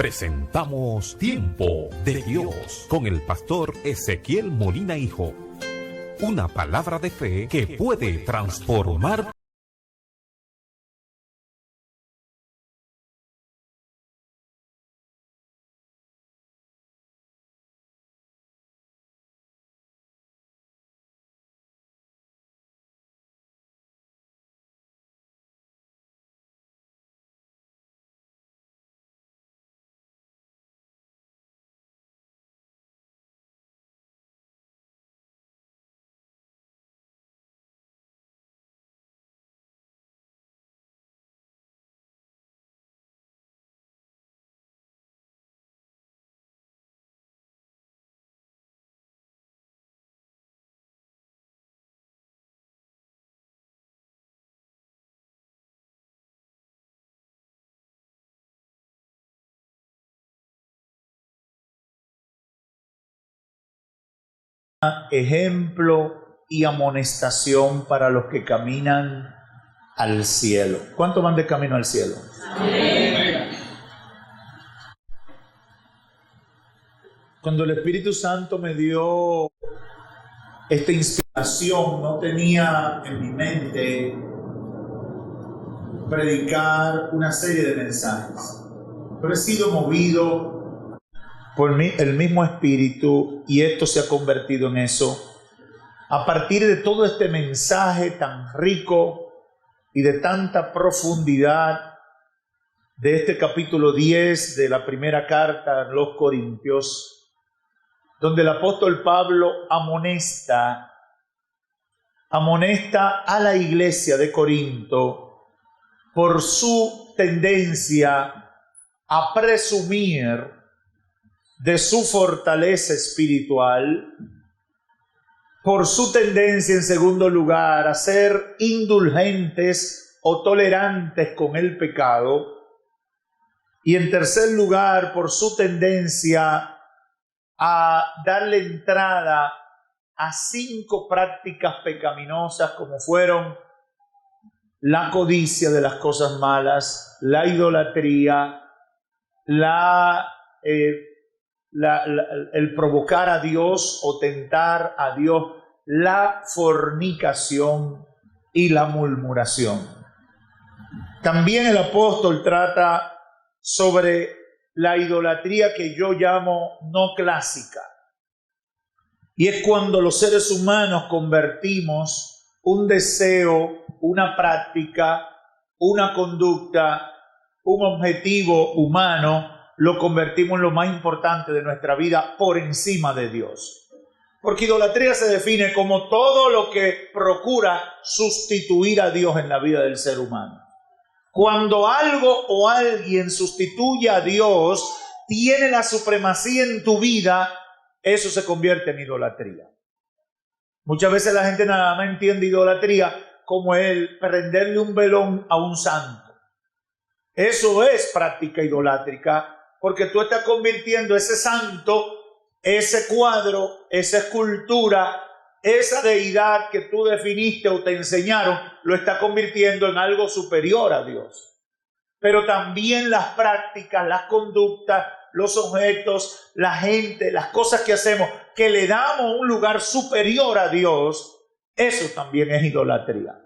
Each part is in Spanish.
presentamos Tiempo de Dios con el pastor Ezequiel Molina Hijo. Una palabra de fe que puede transformar. Ejemplo y amonestación para los que caminan al cielo. ¿Cuántos van de camino al cielo? Amén. Cuando el Espíritu Santo me dio esta inspiración, no tenía en mi mente predicar una serie de mensajes, pero he sido movido por el mismo Espíritu, y esto se ha convertido en eso. A partir de todo este mensaje tan rico y de tanta profundidad de este capítulo 10 de la primera carta a los Corintios, donde el apóstol Pablo amonesta a la iglesia de Corinto por su tendencia a presumir de su fortaleza espiritual, por su tendencia, en segundo lugar, a ser indulgentes o tolerantes con el pecado, y en tercer lugar, por su tendencia a darle entrada a 5 prácticas pecaminosas, como fueron la codicia de las cosas malas, la idolatría, el provocar a Dios o tentar a Dios, la fornicación y la murmuración. También el apóstol trata sobre la idolatría que yo llamo no clásica. Y es cuando los seres humanos convertimos un deseo, una práctica, una conducta, un objetivo humano, lo convertimos en lo más importante de nuestra vida por encima de Dios. Porque idolatría se define como todo lo que procura sustituir a Dios en la vida del ser humano. Cuando algo o alguien sustituye a Dios, tiene la supremacía en tu vida, eso se convierte en idolatría. Muchas veces la gente nada más entiende idolatría como el prenderle un velón a un santo. Eso es práctica idolátrica, porque tú estás convirtiendo ese santo, ese cuadro, esa escultura, esa deidad que tú definiste o te enseñaron, lo estás convirtiendo en algo superior a Dios. Pero también las prácticas, las conductas, los objetos, la gente, las cosas que hacemos, que le damos un lugar superior a Dios, eso también es idolatría.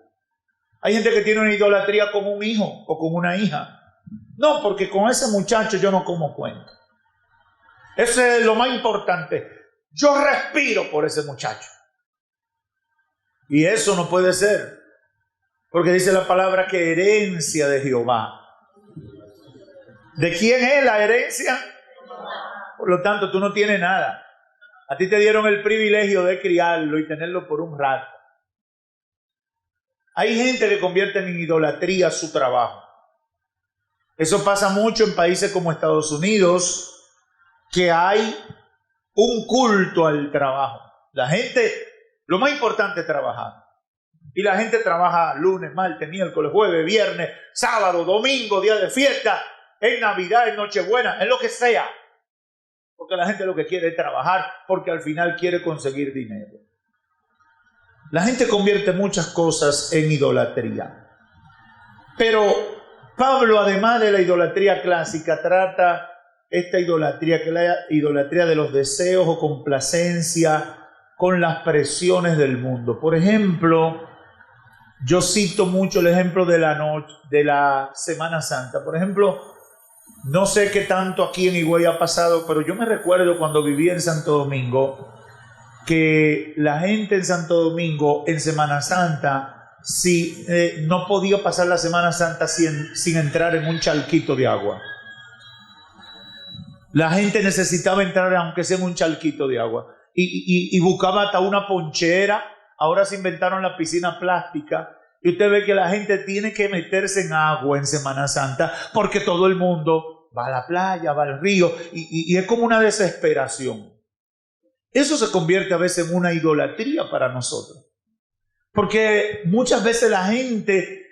Hay gente que tiene una idolatría con un hijo o con una hija. No, porque con ese muchacho yo no como cuento. Eso es lo más importante. Yo respiro por ese muchacho. Y eso no puede ser. Porque dice la palabra que herencia de Jehová. ¿De quién es la herencia? Por lo tanto, tú no tienes nada. A ti te dieron el privilegio de criarlo y tenerlo por un rato. Hay gente que convierte en idolatría su trabajo. Eso pasa mucho en países como Estados Unidos, que hay un culto al trabajo. La gente, lo más importante es trabajar. Y la gente trabaja lunes, martes, miércoles, jueves, viernes, sábado, domingo, día de fiesta, en Navidad, en Nochebuena, en lo que sea. Porque la gente lo que quiere es trabajar, porque al final quiere conseguir dinero. La gente convierte muchas cosas en idolatría. Pero Pablo, además de la idolatría clásica, trata esta idolatría, que es la idolatría de los deseos o complacencia con las presiones del mundo. Por ejemplo, yo cito mucho el ejemplo de la Semana Santa. Por ejemplo, no sé qué tanto aquí en Higüey ha pasado, pero yo me recuerdo cuando vivía en Santo Domingo, que la gente en Santo Domingo en Semana Santa no podía pasar la Semana Santa sin entrar en un charquito de agua. La gente necesitaba entrar aunque sea en un charquito de agua y buscaba hasta una ponchera. Ahora se inventaron la piscina plástica y usted ve que la gente tiene que meterse en agua en Semana Santa porque todo el mundo va a la playa, va al río y es como una desesperación. Eso se convierte a veces en una idolatría para nosotros. Porque muchas veces la gente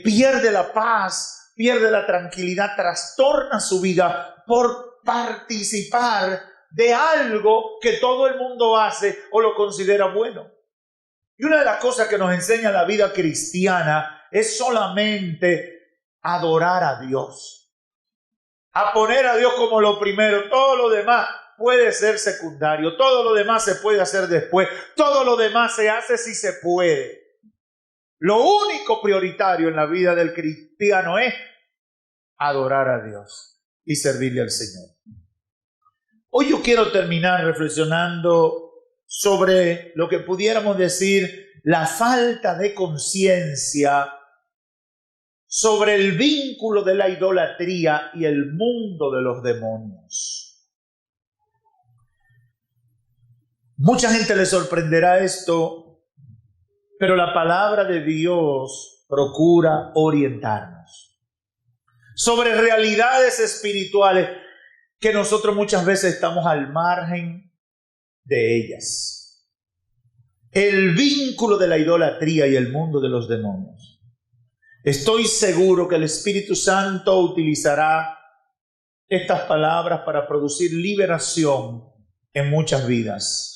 pierde la paz, pierde la tranquilidad, trastorna su vida por participar de algo que todo el mundo hace o lo considera bueno. Y una de las cosas que nos enseña la vida cristiana es solamente adorar a Dios. A poner a Dios como lo primero, todo lo demás puede ser secundario, todo lo demás se puede hacer después, todo lo demás se hace si se puede. Lo único prioritario en la vida del cristiano es adorar a Dios y servirle al Señor. Hoy yo quiero terminar reflexionando sobre lo que pudiéramos decir la falta de conciencia sobre el vínculo de la idolatría y el mundo de los demonios. Mucha gente le sorprenderá esto, pero la palabra de Dios procura orientarnos sobre realidades espirituales que nosotros muchas veces estamos al margen de ellas. El vínculo de la idolatría y el mundo de los demonios. Estoy seguro que el Espíritu Santo utilizará estas palabras para producir liberación en muchas vidas.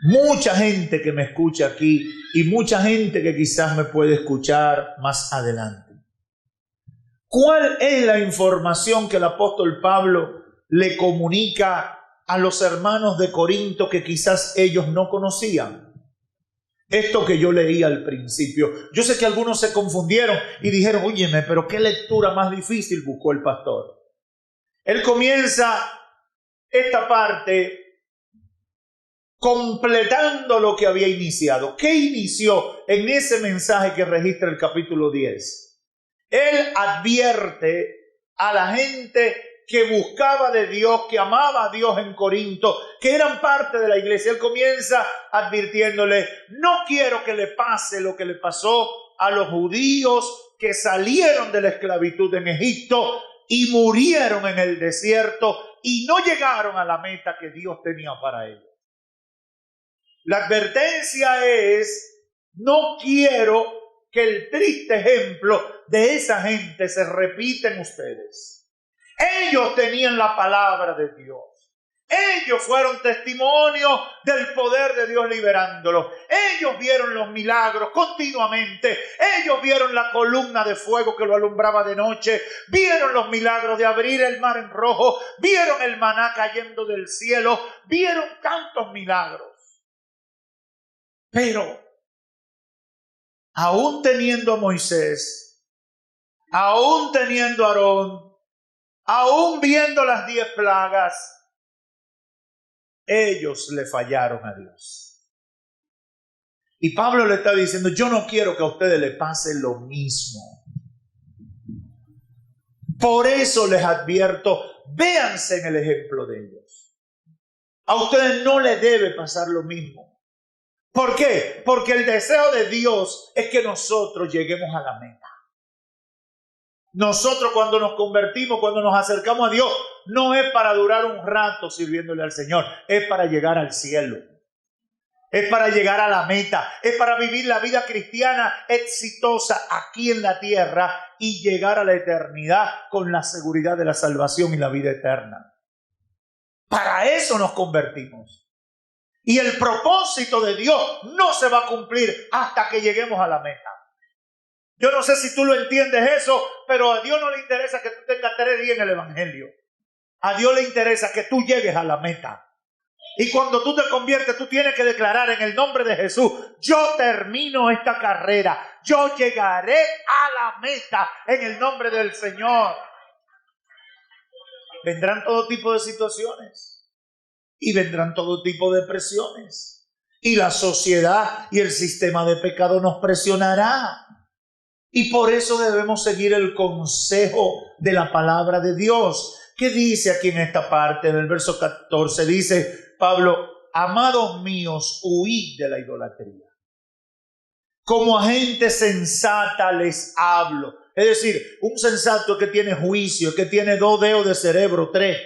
Mucha gente que me escucha aquí y mucha gente que quizás me puede escuchar más adelante. ¿Cuál es la información que el apóstol Pablo le comunica a los hermanos de Corinto que quizás ellos no conocían? Esto que yo leí al principio. Yo sé que algunos se confundieron y dijeron, óyeme, pero qué lectura más difícil buscó el pastor. Él comienza esta parte completando lo que había iniciado. ¿Qué inició en ese mensaje que registra el capítulo 10? Él advierte a la gente que buscaba de Dios, que amaba a Dios en Corinto, que eran parte de la iglesia. Él comienza advirtiéndole, no quiero que le pase lo que le pasó a los judíos que salieron de la esclavitud en Egipto y murieron en el desierto y no llegaron a la meta que Dios tenía para ellos. La advertencia es, no quiero que el triste ejemplo de esa gente se repita en ustedes. Ellos tenían la palabra de Dios. Ellos fueron testimonio del poder de Dios liberándolos. Ellos vieron los milagros continuamente. Ellos vieron la columna de fuego que lo alumbraba de noche. Vieron los milagros de abrir el mar en rojo. Vieron el maná cayendo del cielo. Vieron tantos milagros. Pero, aún teniendo a Moisés, aún teniendo a Aarón, aún viendo las 10 plagas, ellos le fallaron a Dios. Y Pablo le está diciendo, yo no quiero que a ustedes les pase lo mismo. Por eso les advierto, véanse en el ejemplo de ellos. A ustedes no les debe pasar lo mismo. ¿Por qué? Porque el deseo de Dios es que nosotros lleguemos a la meta. Nosotros cuando nos convertimos, cuando nos acercamos a Dios, no es para durar un rato sirviéndole al Señor, es para llegar al cielo. Es para llegar a la meta, es para vivir la vida cristiana exitosa aquí en la tierra y llegar a la eternidad con la seguridad de la salvación y la vida eterna. Para eso nos convertimos. Y el propósito de Dios no se va a cumplir hasta que lleguemos a la meta. Yo no sé si tú lo entiendes eso, pero a Dios no le interesa que tú tengas 3 días en el Evangelio. A Dios le interesa que tú llegues a la meta. Y cuando tú te conviertes, tú tienes que declarar en el nombre de Jesús: yo termino esta carrera, yo llegaré a la meta en el nombre del Señor. Vendrán todo tipo de situaciones y vendrán todo tipo de presiones. Y la sociedad y el sistema de pecado nos presionará. Y por eso debemos seguir el consejo de la palabra de Dios. ¿Qué dice aquí en esta parte? En el verso 14 dice Pablo: amados míos, huid de la idolatría. Como a gente sensata les hablo. Es decir, un sensato que tiene juicio, que tiene 2 dedos de cerebro, 3.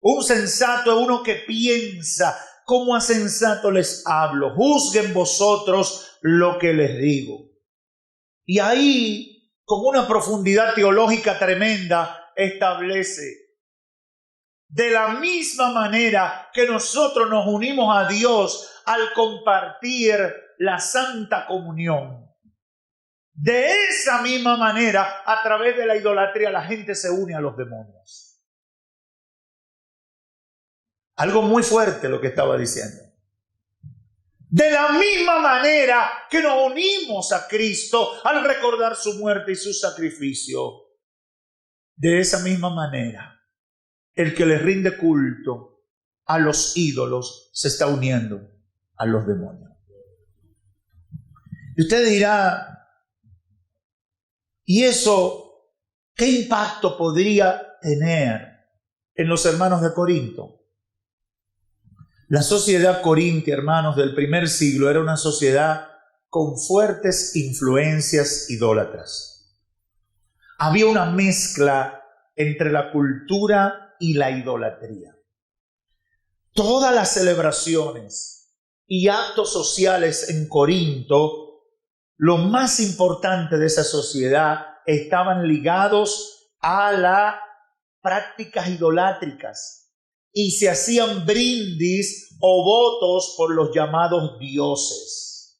Un sensato es uno que piensa. Como a sensato les hablo. Juzguen vosotros lo que les digo. Y ahí, con una profundidad teológica tremenda, establece: de la misma manera que nosotros nos unimos a Dios al compartir la Santa Comunión, de esa misma manera, a través de la idolatría, la gente se une a los demonios. Algo muy fuerte lo que estaba diciendo. De la misma manera que nos unimos a Cristo al recordar su muerte y su sacrificio, de esa misma manera, el que le rinde culto a los ídolos se está uniendo a los demonios. Y usted dirá: ¿y eso qué impacto podría tener en los hermanos de Corinto? La sociedad corintia, hermanos, del primer siglo era una sociedad con fuertes influencias idólatras. Había una mezcla entre la cultura y la idolatría. Todas las celebraciones y actos sociales en Corinto, lo más importante de esa sociedad, estaban ligados a las prácticas idolátricas. Y se hacían brindis o votos por los llamados dioses.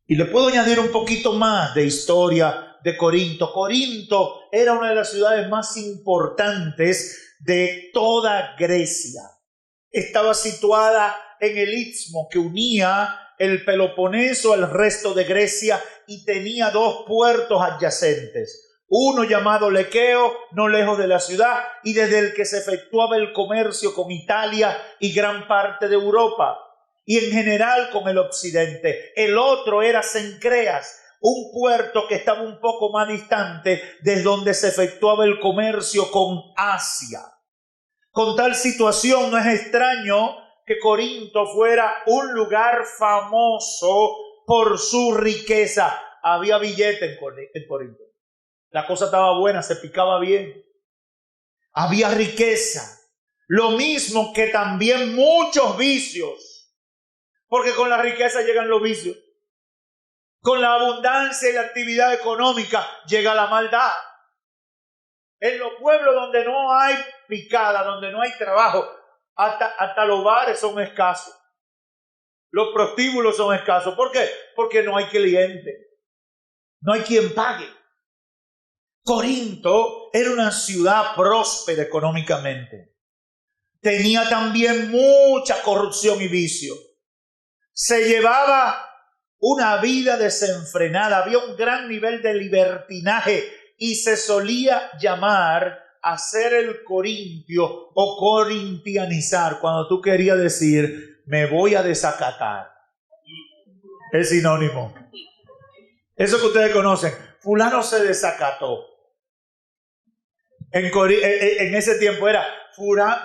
Y le puedo añadir un poquito más de historia de Corinto. Corinto era una de las ciudades más importantes de toda Grecia. Estaba situada en el istmo que unía el Peloponeso al resto de Grecia y tenía 2 puertos adyacentes. Uno llamado Lequeo, no lejos de la ciudad, y desde el que se efectuaba el comercio con Italia y gran parte de Europa, y en general con el occidente. El otro era Cencreas, un puerto que estaba un poco más distante, desde donde se efectuaba el comercio con Asia. Con tal situación no es extraño que Corinto fuera un lugar famoso por su riqueza. Había billete en Corinto. La cosa estaba buena, se picaba bien. Había riqueza. Lo mismo que también muchos vicios. Porque con la riqueza llegan los vicios. Con la abundancia y la actividad económica llega la maldad. En los pueblos donde no hay picada, donde no hay trabajo, hasta los bares son escasos. Los prostíbulos son escasos. ¿Por qué? Porque no hay cliente. No hay quien pague. Corinto era una ciudad próspera económicamente. Tenía también mucha corrupción y vicio. Se llevaba una vida desenfrenada. Había un gran nivel de libertinaje y se solía llamar hacer el corintio o corintianizar. Cuando tú querías decir, me voy a desacatar. Es sinónimo. Eso que ustedes conocen. Fulano se desacató. En ese tiempo era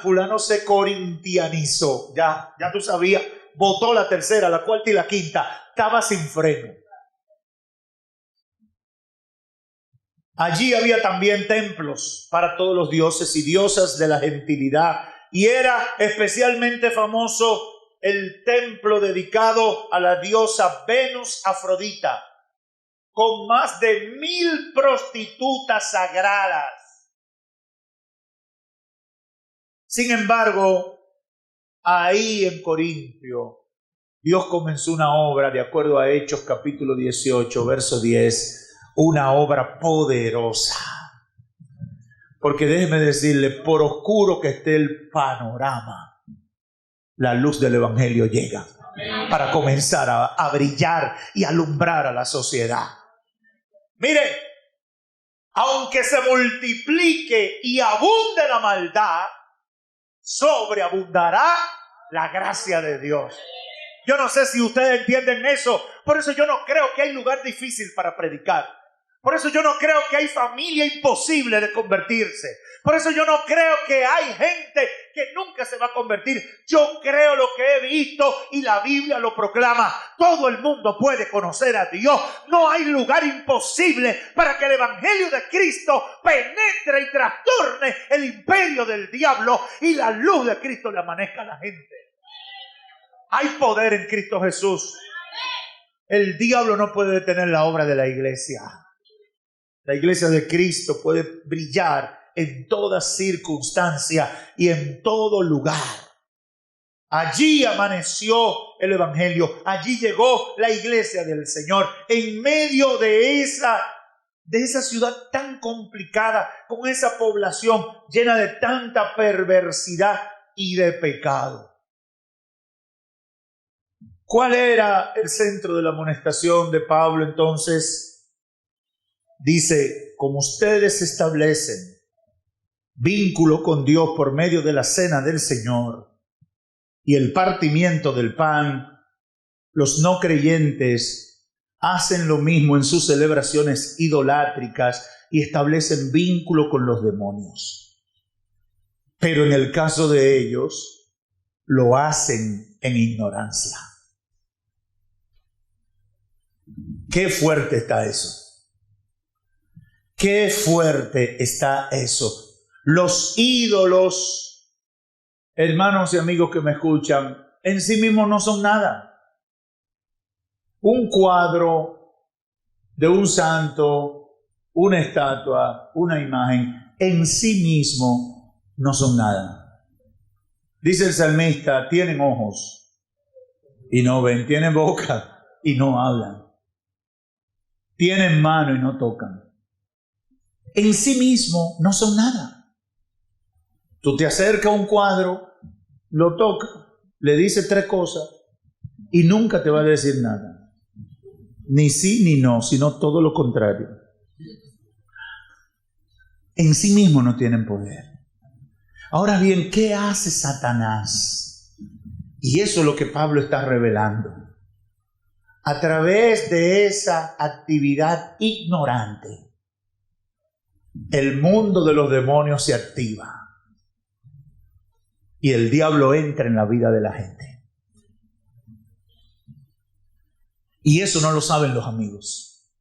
fulano se corintianizó. Ya tú sabías. Botó la tercera, la cuarta y la quinta. Estaba sin freno. Allí había también templos para todos los dioses y diosas de la gentilidad. Y era especialmente famoso el templo dedicado a la diosa Venus Afrodita, con más de 1000 prostitutas sagradas. Sin embargo, ahí en Corintio, Dios comenzó una obra, de acuerdo a Hechos capítulo 18, verso 10, una obra poderosa. Porque déjeme decirle, por oscuro que esté el panorama, la luz del Evangelio llega para comenzar a brillar y alumbrar a la sociedad. Mire, aunque se multiplique y abunde la maldad, sobreabundará la gracia de Dios. Yo no sé si ustedes entienden eso. Por eso yo no creo que hay lugar difícil para predicar. Por eso yo no creo que hay familia imposible de convertirse. Por eso yo no creo que hay gente que nunca se va a convertir. Yo creo lo que he visto y la Biblia lo proclama. Todo el mundo puede conocer a Dios. No hay lugar imposible para que el Evangelio de Cristo penetre y trastorne el imperio del diablo y la luz de Cristo le amanezca a la gente. Hay poder en Cristo Jesús. El diablo no puede detener la obra de la iglesia. La iglesia de Cristo puede brillar en toda circunstancia y en todo lugar. Allí amaneció el Evangelio. Allí llegó la iglesia del Señor. En medio de esa ciudad tan complicada, con esa población llena de tanta perversidad y de pecado. ¿Cuál era el centro de la amonestación de Pablo entonces? Dice, como ustedes establecen vínculo con Dios por medio de la cena del Señor y el partimiento del pan, los no creyentes hacen lo mismo en sus celebraciones idolátricas y establecen vínculo con los demonios. Pero en el caso de ellos, lo hacen en ignorancia. Qué fuerte está eso. Qué fuerte está eso. Los ídolos, hermanos y amigos que me escuchan, en sí mismos no son nada. Un cuadro de un santo, una estatua, una imagen, en sí mismo no son nada. Dice el salmista, tienen ojos y no ven, tienen boca y no hablan, tienen mano y no tocan. En sí mismo no son nada. Tú te acercas a un cuadro, lo tocas, le dices 3 cosas y nunca te va a decir nada. Ni sí ni no, sino todo lo contrario. En sí mismo no tienen poder. Ahora bien, ¿qué hace Satanás? Y eso es lo que Pablo está revelando. A través de esa actividad ignorante, el mundo de los demonios se activa y el diablo entra en la vida de la gente. Y eso no lo saben los amigos.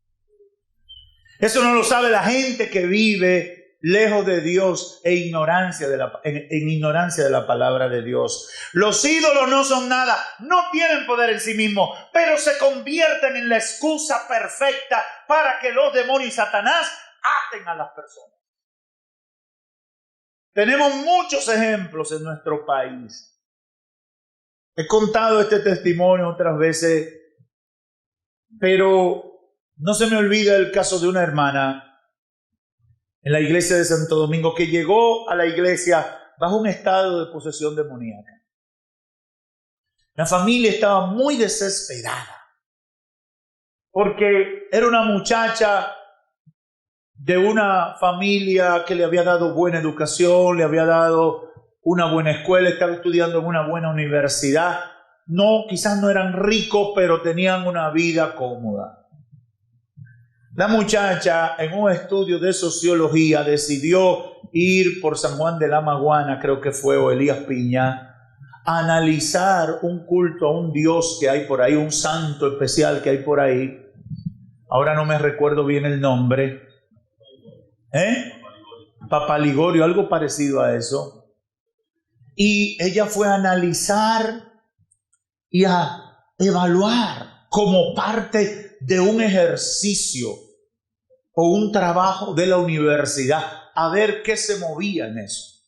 Eso no lo sabe la gente que vive lejos de Dios en ignorancia de la palabra de Dios. Los ídolos no son nada, no tienen poder en sí mismos, pero se convierten en la excusa perfecta para que los demonios y Satanás aten a las personas. Tenemos muchos ejemplos en nuestro país. He contado este testimonio otras veces, pero no se me olvida el caso de una hermana en la iglesia de Santo Domingo que llegó a la iglesia bajo un estado de posesión demoníaca. La familia estaba muy desesperada porque era una muchacha de una familia que le había dado buena educación, le había dado una buena escuela, estaba estudiando en una buena universidad. No, quizás no eran ricos, pero tenían una vida cómoda. La muchacha, en un estudio de sociología, decidió ir por San Juan de la Maguana, creo que fue, o Elías Piña, a analizar un culto a un Dios que hay por ahí, un santo especial que hay por ahí. Ahora no me recuerdo bien el nombre. Papa Ligorio, algo parecido a eso. Y ella fue a analizar y a evaluar como parte de un ejercicio o un trabajo de la universidad, a ver qué se movía en eso.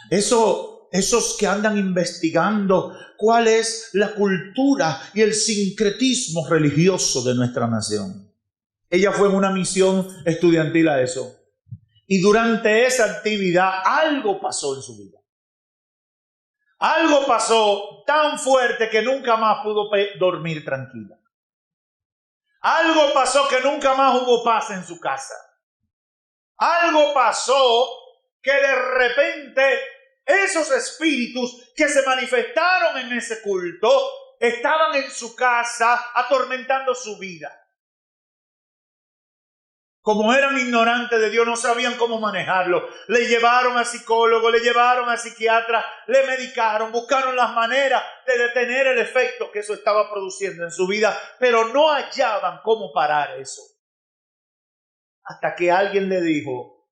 Esos que andan investigando cuál es la cultura y el sincretismo religioso de nuestra nación. Ella fue en una misión estudiantil a eso. Y durante esa actividad algo pasó en su vida. Algo pasó tan fuerte que nunca más pudo dormir tranquila. Algo pasó que nunca más hubo paz en su casa. Algo pasó que de repente esos espíritus que se manifestaron en ese culto estaban en su casa atormentando su vida. Como eran ignorantes de Dios, no sabían cómo manejarlo. Le llevaron a psicólogos, le llevaron a psiquiatras, le medicaron, buscaron las maneras de detener el efecto que eso estaba produciendo en su vida, pero no hallaban cómo parar eso. Hasta que alguien le dijo,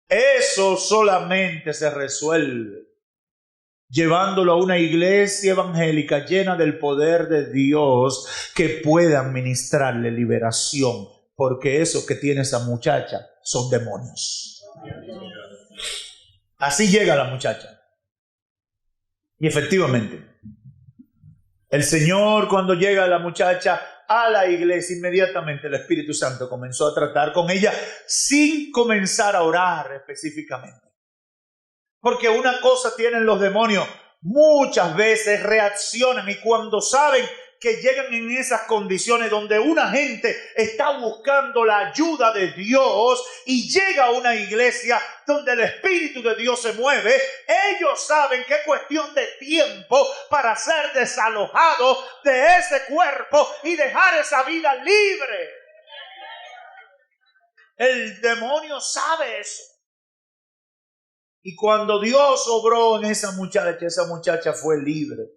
eso solamente se resuelve llevándolo a una iglesia evangélica llena del poder de Dios que pueda administrarle liberación. Porque eso que tiene esa muchacha son demonios. Así llega la muchacha. Y efectivamente, el Señor, cuando llega la muchacha a la iglesia, inmediatamente el Espíritu Santo comenzó a tratar con ella sin comenzar a orar específicamente. Porque una cosa tienen los demonios, muchas veces reaccionan y cuando saben que llegan en esas condiciones donde una gente está buscando la ayuda de Dios y llega a una iglesia donde el Espíritu de Dios se mueve, ellos saben que es cuestión de tiempo para ser desalojados de ese cuerpo y dejar esa vida libre. El demonio sabe eso. Y cuando Dios obró en esa muchacha fue libre.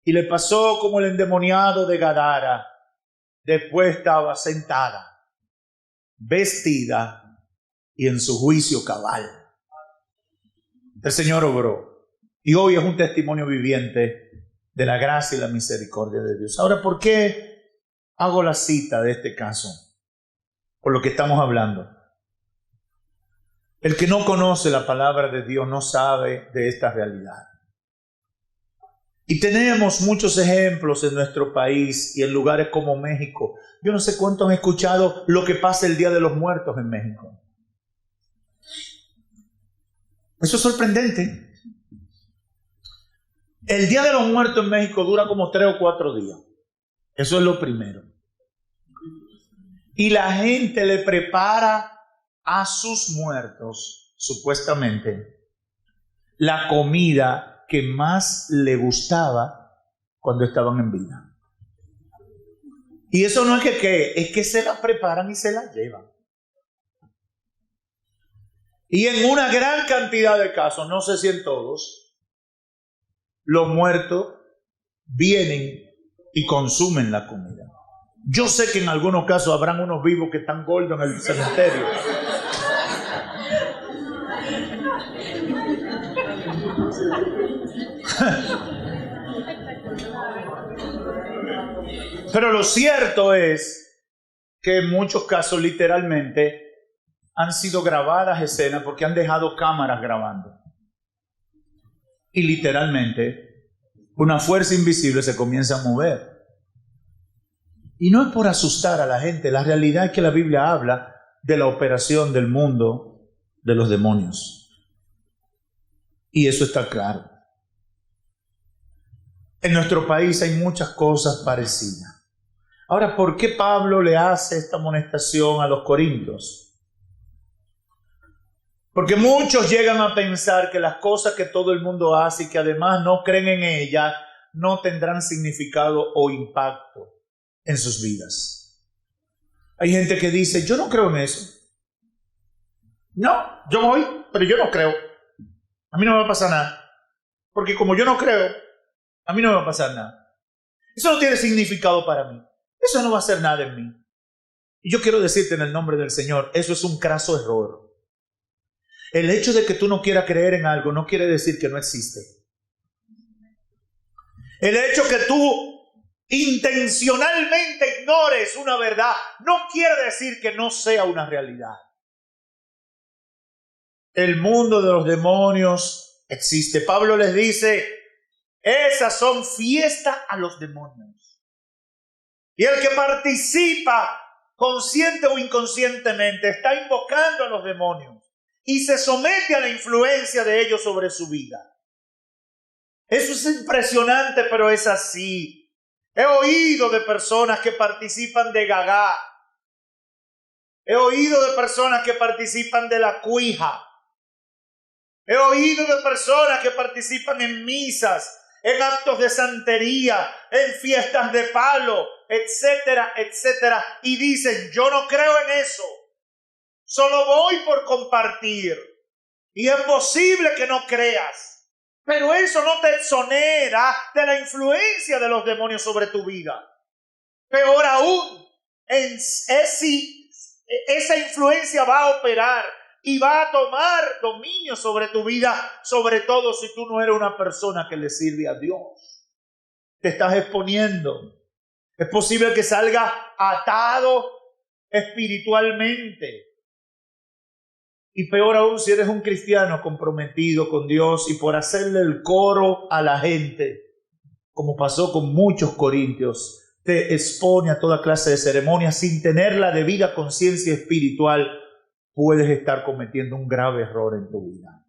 Y le pasó como el endemoniado de Gadara. Después estaba sentada, vestida y en su juicio cabal. El Señor obró. Y hoy es un testimonio viviente de la gracia y la misericordia de Dios. Ahora, ¿por qué hago la cita de este caso? Por lo que estamos hablando. El que no conoce la palabra de Dios no sabe de esta realidad. Y tenemos muchos ejemplos en nuestro país y en lugares como México. Yo no sé cuántos han escuchado lo que pasa el Día de los Muertos en México. Eso es sorprendente. El Día de los Muertos en México dura como 3 o 4 días. Eso es lo primero. Y la gente le prepara a sus muertos, supuestamente, la comida que más le gustaba cuando estaban en vida. Y eso no es es que se la preparan y se la llevan. Y en una gran cantidad de casos, no sé si en todos, los muertos vienen y consumen la comida. Yo sé que en algunos casos habrán unos vivos que están gordos en el cementerio. Pero lo cierto es que en muchos casos literalmente han sido grabadas escenas porque han dejado cámaras grabando. Y literalmente una fuerza invisible se comienza a mover. Y no es por asustar a la gente, la realidad es que la Biblia habla de la operación del mundo de los demonios. Y eso está claro. En nuestro país hay muchas cosas parecidas. Ahora, ¿por qué Pablo le hace esta amonestación a los corintios? Porque muchos llegan a pensar que las cosas que todo el mundo hace y que además no creen en ellas no tendrán significado o impacto en sus vidas. Hay gente que dice, yo no creo en eso. No, yo voy, pero yo no creo. A mí no me va a pasar nada. Porque como yo no creo, a mí no me va a pasar nada. Eso no tiene significado para mí. Eso no va a hacer nada en mí. Y yo quiero decirte en el nombre del Señor, eso es un craso error. El hecho de que tú no quieras creer en algo no quiere decir que no existe. El hecho que tú intencionalmente ignores una verdad no quiere decir que no sea una realidad. El mundo de los demonios existe. Pablo les dice, esas son fiestas a los demonios. Y el que participa consciente o inconscientemente, está invocando a los demonios y se somete a la influencia de ellos sobre su vida. Eso es impresionante, pero es así. He oído de personas que participan de Gagá. He oído de personas que participan de la cuija. He oído de personas que participan en misas, en actos de santería, en fiestas de palo, etcétera, etcétera. Y dicen, yo no creo en eso. Solo voy por compartir. Y es posible que no creas. Pero eso no te exonera de la influencia de los demonios sobre tu vida. Peor aún, si esa influencia va a operar y va a tomar dominio sobre tu vida, sobre todo si tú no eres una persona que le sirve a Dios. Te estás exponiendo. Es posible que salga atado espiritualmente. Y peor aún si eres un cristiano comprometido con Dios y por hacerle el coro a la gente, como pasó con muchos corintios, te expone a toda clase de ceremonias sin tener la debida conciencia espiritual, puedes estar cometiendo un grave error en tu vida.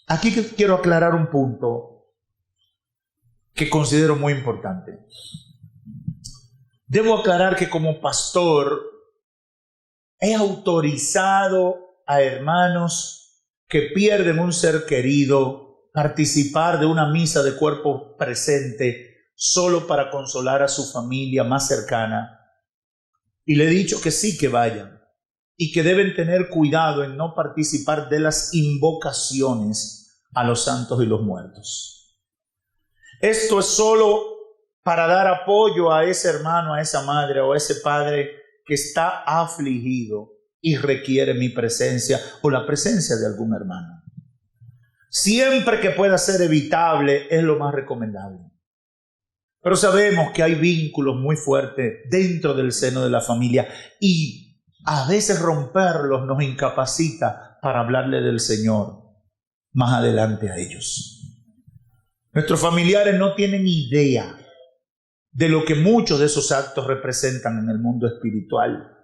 Aquí quiero aclarar un punto que considero muy importante. Debo aclarar que como pastor he autorizado a hermanos que pierden un ser querido participar de una misa de cuerpo presente solo para consolar a su familia más cercana. Y le he dicho que sí, que vayan y que deben tener cuidado en no participar de las invocaciones a los santos y los muertos. Esto es solo para dar apoyo a ese hermano, a esa madre o a ese padre que está afligido y requiere mi presencia o la presencia de algún hermano. Siempre que pueda ser evitable es lo más recomendable. Pero sabemos que hay vínculos muy fuertes dentro del seno de la familia y a veces romperlos nos incapacita para hablarle del Señor más adelante a ellos. Nuestros familiares no tienen idea de lo que muchos de esos actos representan en el mundo espiritual.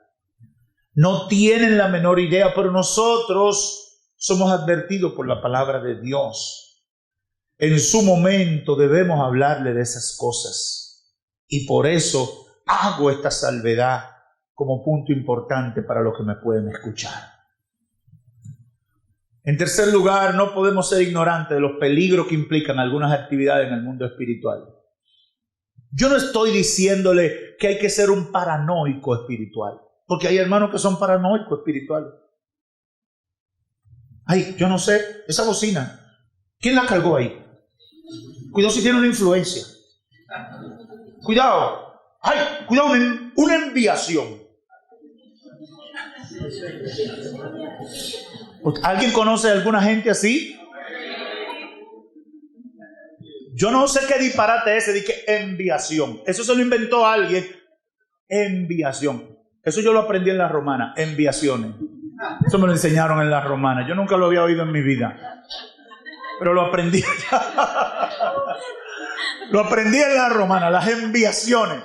No tienen la menor idea, pero nosotros somos advertidos por la palabra de Dios. En su momento debemos hablarle de esas cosas. Y por eso hago esta salvedad como punto importante para los que me pueden escuchar. En tercer lugar, no podemos ser ignorantes de los peligros que implican algunas actividades en el mundo espiritual. Yo no estoy diciéndole que hay que ser un paranoico espiritual, porque hay hermanos que son paranoicos espirituales. Ay, yo no sé, esa bocina, ¿quién la cargó ahí? Cuidado si tiene una influencia. Cuidado. Ay, cuidado, una enviación. ¿Alguien conoce a alguna gente así? Yo no sé qué disparate es ese de que enviación. Eso se lo inventó alguien. Enviación. Eso yo lo aprendí en la romana. Enviaciones. Eso me lo enseñaron en la romana. Yo nunca lo había oído en mi vida. Pero lo aprendí allá. Lo aprendí en la romana, las enviaciones.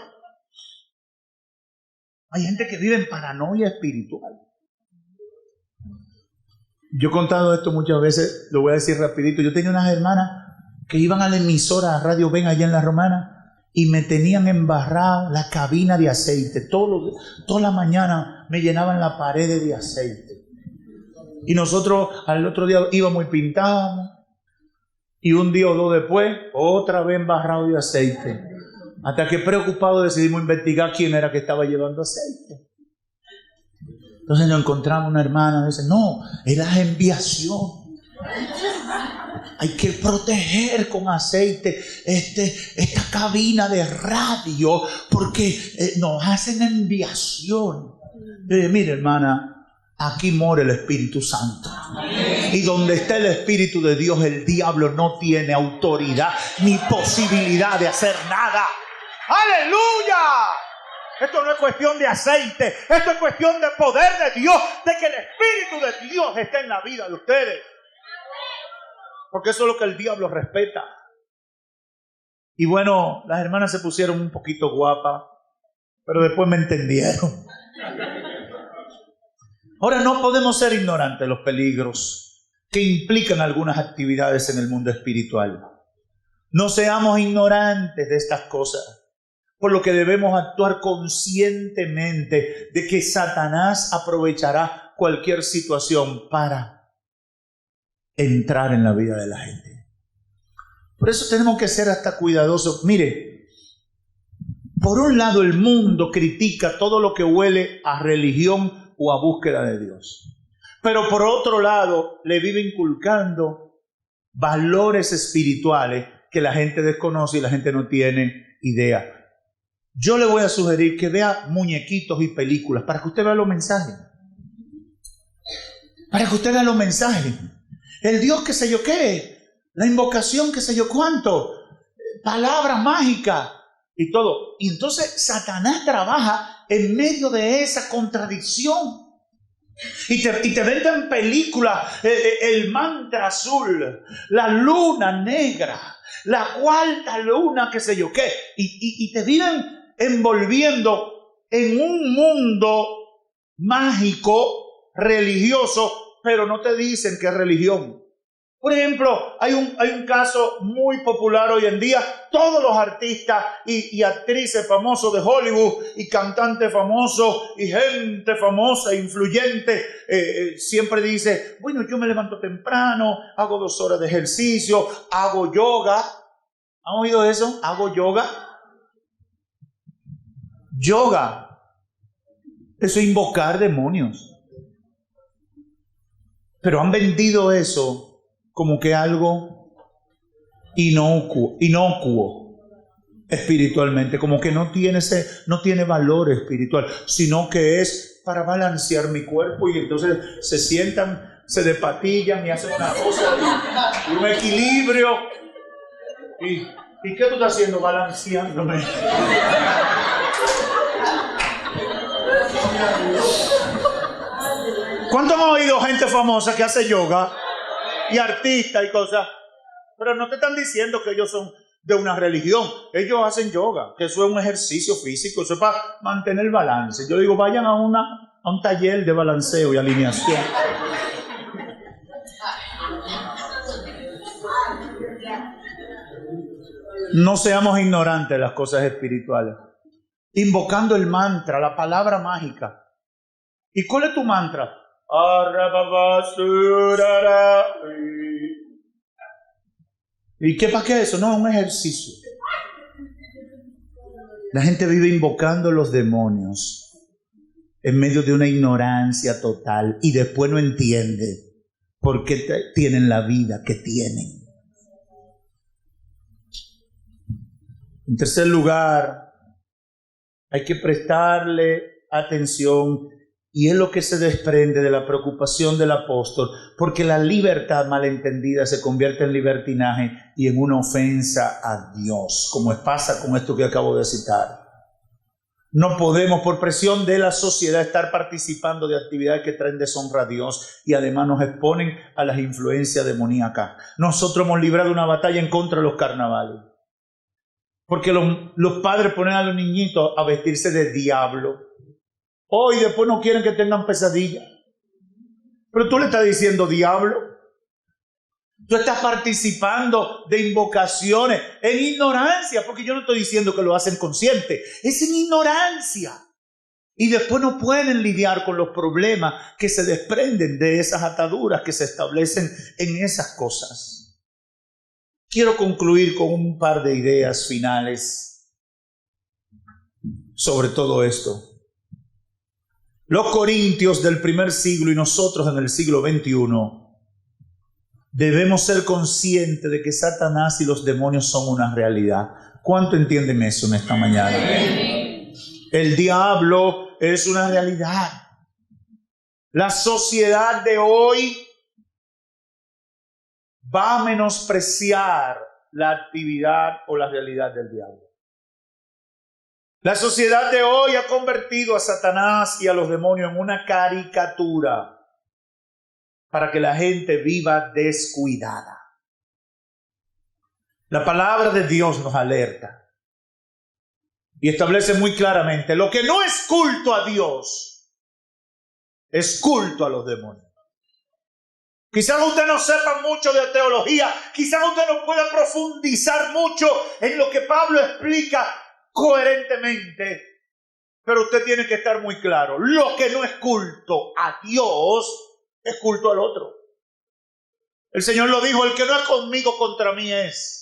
Hay gente que vive en paranoia espiritual. Yo he contado esto muchas veces, lo voy a decir rapidito. Yo tenía unas hermanas que iban a la emisora a Radio Ven allá en la romana y me tenían embarrado la cabina de aceite. Toda la mañana me llenaban la pared de aceite. Y nosotros al otro día íbamos y pintábamos. Y un día o dos después, otra vez embarrado de aceite. Hasta que preocupado decidimos investigar quién era que estaba llevando aceite. Entonces nos encontramos una hermana y dice, no, era enviación. Hay que proteger con aceite esta cabina de radio porque nos hacen enviación. Yo dije, mire hermana, aquí mora el Espíritu Santo. Y donde está el Espíritu de Dios, el diablo no tiene autoridad ni posibilidad de hacer nada. ¡Aleluya! Esto no es cuestión de aceite. Esto es cuestión de poder de Dios. De que el Espíritu de Dios esté en la vida de ustedes. Porque eso es lo que el diablo respeta. Y bueno, las hermanas se pusieron un poquito guapas. pero después me entendieron. Ahora, no podemos ser ignorantes de los peligros que implican algunas actividades en el mundo espiritual. No seamos ignorantes de estas cosas, por lo que debemos actuar conscientemente de que Satanás aprovechará cualquier situación para entrar en la vida de la gente. Por eso tenemos que ser hasta cuidadosos. Mire, por un lado el mundo critica todo lo que huele a religión o a búsqueda de Dios. Pero por otro lado le vive inculcando valores espirituales que la gente desconoce y la gente no tiene idea. Yo le voy a sugerir que vea muñequitos y películas para que usted vea los mensajes. Para que usted vea los mensajes. El Dios que sé yo qué, la invocación que sé yo cuánto, palabras mágicas y todo. Y entonces Satanás trabaja en medio de esa contradicción. Y te venden películas, el mantra azul, la luna negra, la cuarta luna, qué sé yo qué. Y te viven envolviendo en un mundo mágico, religioso, pero no te dicen que es religión. Por ejemplo, hay un caso muy popular hoy en día. Todos los artistas y actrices famosos de Hollywood y cantantes famosos y gente famosa, influyente, siempre dice, bueno, yo me levanto temprano, hago 2 horas de ejercicio, hago yoga. ¿Han oído eso? ¿Hago yoga? Yoga. Eso es invocar demonios. Pero han vendido eso como que algo inocuo espiritualmente, como que no tiene valor espiritual, sino que es para balancear mi cuerpo. Y entonces se sientan, se despatillan y hacen una cosa y un equilibrio. ¿Y qué tú estás haciendo? Balanceándome. ¿Cuántos han oído gente famosa que hace yoga? Y artistas y cosas, pero no te están diciendo que ellos son de una religión. Ellos hacen yoga, que eso es un ejercicio físico, eso es para mantener el balance. Yo digo, vayan a un taller de balanceo y alineación. No seamos ignorantes de las cosas espirituales. Invocando el mantra, la palabra mágica. ¿Y cuál es tu mantra? ¿Y qué para qué eso? No, es un ejercicio. La gente vive invocando los demonios en medio de una ignorancia total y después no entiende por qué tienen la vida que tienen. En tercer lugar, hay que prestarle atención. Y es lo que se desprende de la preocupación del apóstol, porque la libertad malentendida se convierte en libertinaje y en una ofensa a Dios, como pasa con esto que acabo de citar. No podemos, por presión de la sociedad, estar participando de actividades que traen deshonra a Dios y además nos exponen a las influencias demoníacas. Nosotros hemos librado una batalla en contra de los carnavales, porque los padres ponen a los niñitos a vestirse de diablo. Hoy después no quieren que tengan pesadillas. Pero tú le estás diciendo diablo. Tú estás participando de invocaciones en ignorancia, porque yo no estoy diciendo que lo hacen consciente. Es en ignorancia. Y después no pueden lidiar con los problemas que se desprenden de esas ataduras que se establecen en esas cosas. Quiero concluir con un par de ideas finales sobre todo esto. Los corintios del primer siglo y nosotros en el siglo XXI debemos ser conscientes de que Satanás y los demonios son una realidad. ¿Cuánto entienden eso en esta mañana? El diablo es una realidad. La sociedad de hoy va a menospreciar la actividad o la realidad del diablo. La sociedad de hoy ha convertido a Satanás y a los demonios en una caricatura para que la gente viva descuidada. La palabra de Dios nos alerta Y establece muy claramente, lo que no es culto a Dios, es culto a los demonios. Quizás usted no sepa mucho de teología, quizás usted no pueda profundizar mucho en lo que Pablo explica coherentemente, pero usted tiene que estar muy claro, lo que no es culto a Dios, es culto al otro. El Señor lo dijo, el que no es conmigo, contra mí es.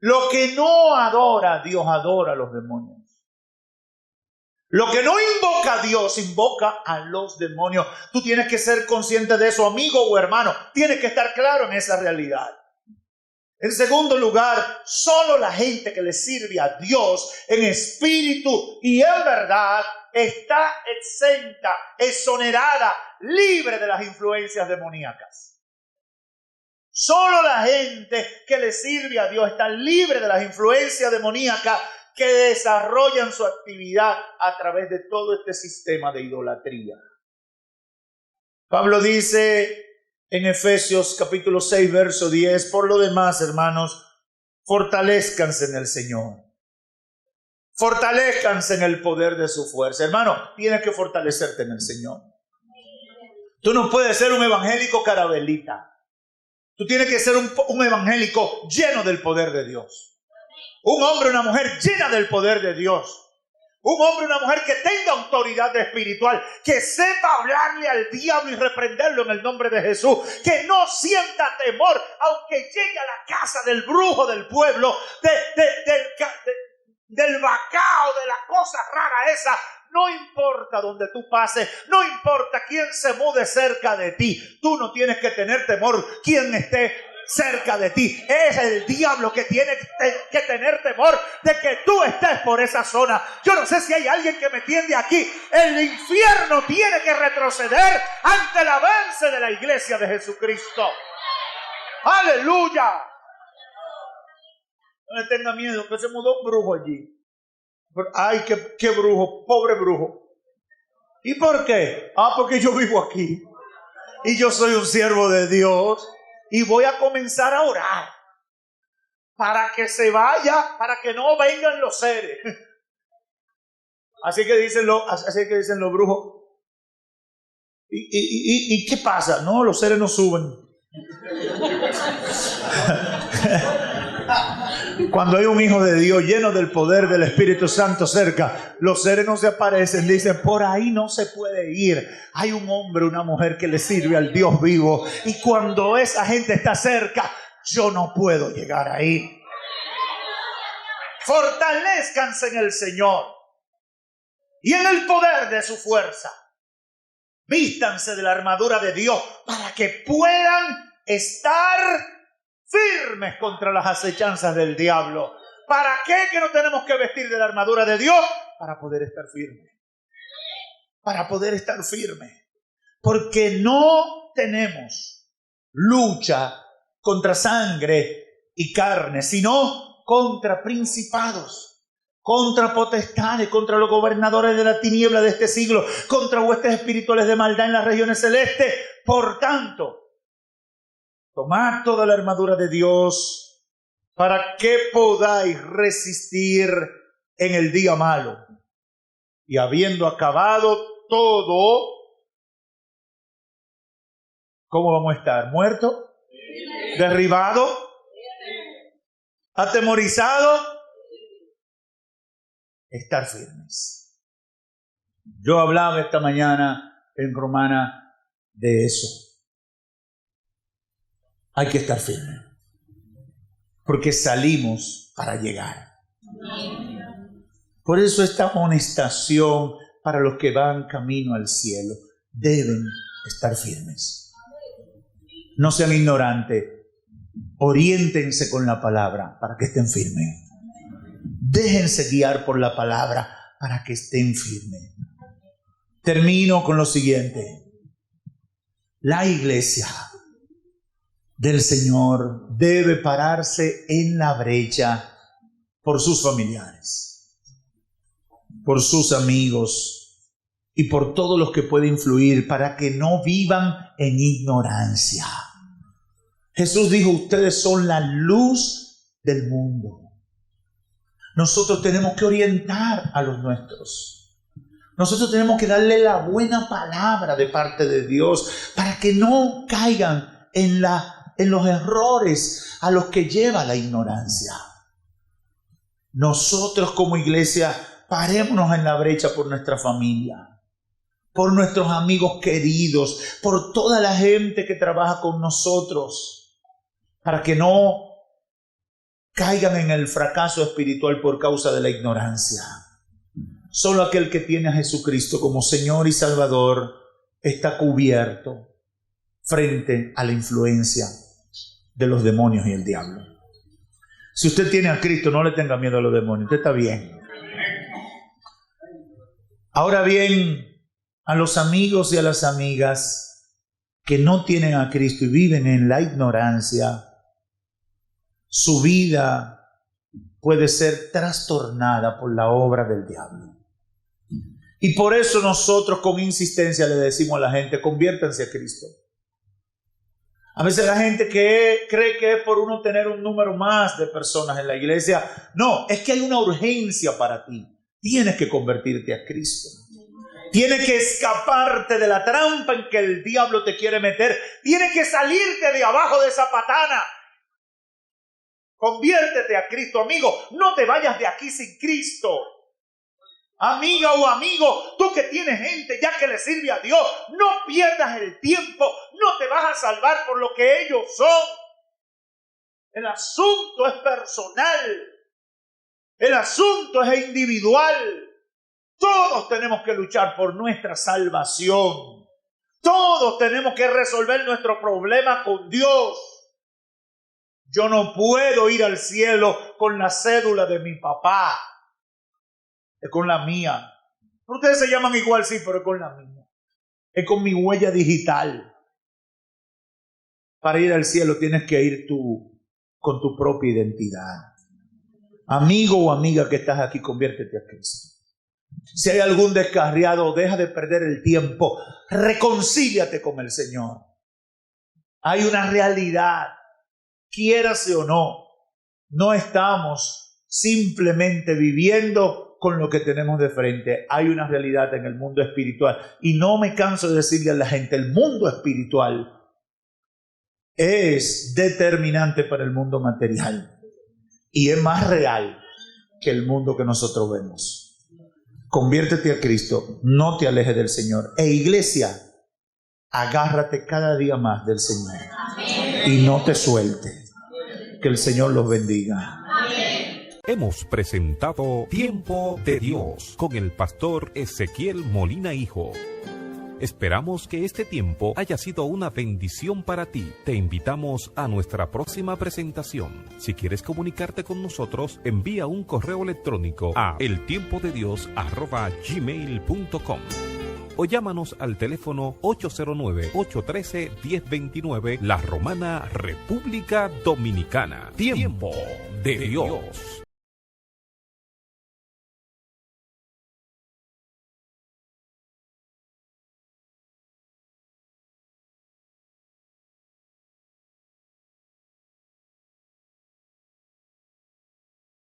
Lo que no adora a Dios, adora a los demonios. Lo que no invoca a Dios, invoca a los demonios. Tú tienes que ser consciente de eso, amigo o hermano. Tienes que estar claro en esa realidad. En segundo lugar, solo la gente que le sirve a Dios en espíritu y en verdad está exenta, exonerada, libre de las influencias demoníacas. Solo la gente que le sirve a Dios está libre de las influencias demoníacas que desarrollan su actividad a través de todo este sistema de idolatría. Pablo dice en Efesios capítulo 6, verso 10, por lo demás, hermanos, fortalezcanse en el Señor. Fortalezcanse en el poder de su fuerza. Hermano, tienes que fortalecerte en el Señor. Tú no puedes ser un evangélico carabelita. Tú tienes que ser un evangélico lleno del poder de Dios. Un hombre, una mujer llena del poder de Dios. Un hombre, una mujer que tenga autoridad espiritual, que sepa hablarle al diablo y reprenderlo en el nombre de Jesús, que no sienta temor, aunque llegue a la casa del brujo del pueblo, del bacao, de la cosa rara esa. No importa donde tú pases, no importa quién se mude cerca de ti, tú no tienes que tener temor quien esté cerca de ti. Es el diablo que tiene que tener temor de que tú estés por esa zona. Yo no sé si hay alguien que me entiende aquí. El infierno tiene que retroceder ante el avance de la iglesia de Jesucristo. ¡Aleluya! No le tenga miedo, que se mudó un brujo allí. Ay, qué brujo, pobre brujo. ¿Y por qué? Porque yo vivo aquí y yo soy un siervo de Dios y voy a comenzar a orar para que se vaya, para que no vengan los seres. Así que dicen los brujos. ¿Y qué pasa? No, los seres no suben. Cuando hay un hijo de Dios lleno del poder del Espíritu Santo cerca, los seres no se aparecen, dicen, por ahí no se puede ir. Hay un hombre, una mujer que le sirve al Dios vivo, y cuando esa gente está cerca, yo no puedo llegar ahí. Fortalezcanse en el Señor y en el poder de su fuerza. Vístanse de la armadura de Dios para que puedan estar firmes contra las acechanzas del diablo. ¿Para qué que no tenemos que vestir de la armadura de Dios? Para poder estar firmes. Para poder estar firmes. Porque no tenemos lucha contra sangre y carne, sino contra principados, contra potestades, contra los gobernadores de la tiniebla de este siglo, contra huestes espirituales de maldad en las regiones celestes. Por tanto, tomad toda la armadura de Dios para que podáis resistir en el día malo. Y habiendo acabado todo, ¿cómo vamos a estar? ¿Muertos? ¿Derribados? ¿Atemorizados? Estar firmes. Yo hablaba esta mañana en Romana de eso. Hay que estar firme, porque salimos para llegar. Por eso esta amonestación para los que van camino al cielo, deben estar firmes. No sean ignorantes, oriéntense con la palabra para que estén firmes. Déjense guiar por la palabra para que estén firmes. Termino con lo siguiente. La iglesia del Señor debe pararse en la brecha por sus familiares, por sus amigos y por todos los que puede influir, para que no vivan en ignorancia. Jesús dijo, ustedes son la luz del mundo. Nosotros tenemos que orientar a los nuestros. Nosotros tenemos que darle la buena palabra de parte de Dios para que no caigan en los errores a los que lleva la ignorancia. Nosotros como iglesia, parémonos en la brecha por nuestra familia, por nuestros amigos queridos, por toda la gente que trabaja con nosotros, para que no caigan en el fracaso espiritual por causa de la ignorancia. Solo aquel que tiene a Jesucristo como Señor y Salvador está cubierto frente a la influencia de los demonios y el diablo. Si usted tiene a Cristo, no le tenga miedo a los demonios, usted está bien. Ahora bien, a los amigos y a las amigas que no tienen a Cristo y viven en la ignorancia, su vida puede ser trastornada por la obra del diablo. Y por eso nosotros con insistencia le decimos a la gente, conviértanse a Cristo. A veces la gente cree que es por uno tener un número más de personas en la iglesia. No, es que hay una urgencia para ti. Tienes que convertirte a Cristo. Tienes que escaparte de la trampa en que el diablo te quiere meter. Tienes que salirte de abajo de esa patana. Conviértete a Cristo, amigo. No te vayas de aquí sin Cristo. Amiga o amigo, tú que tienes gente ya que le sirve a Dios, no pierdas el tiempo. No te vas a salvar por lo que ellos son. El asunto es personal. El asunto es individual. Todos tenemos que luchar por nuestra salvación. Todos tenemos que resolver nuestro problema con Dios. Yo no puedo ir al cielo con la cédula de mi papá. Es con la mía. Ustedes se llaman igual, sí, pero es con la mía. Es con mi huella digital. Para ir al cielo tienes que ir tú con tu propia identidad. Amigo o amiga que estás aquí, conviértete a Cristo. Si hay algún descarriado, deja de perder el tiempo. Reconcíliate con el Señor. Hay una realidad, quiérase o no. No estamos simplemente viviendo con lo que tenemos de frente. Hay una realidad en el mundo espiritual. Y no me canso de decirle a la gente, el mundo espiritual es determinante para el mundo material. Y es más real que el mundo que nosotros vemos. Conviértete a Cristo, no te alejes del Señor. E iglesia, agárrate cada día más del Señor. Amén. Y no te suelte. Que el Señor los bendiga. Amén. Hemos presentado Tiempo de Dios con el pastor Ezequiel Molina Hijo. Esperamos que este tiempo haya sido una bendición para ti. Te invitamos a nuestra próxima presentación. Si quieres comunicarte con nosotros, envía un correo electrónico a eltiempodedios@gmail.com o llámanos al teléfono 809-813-1029, La Romana, República Dominicana. Tiempo de Dios.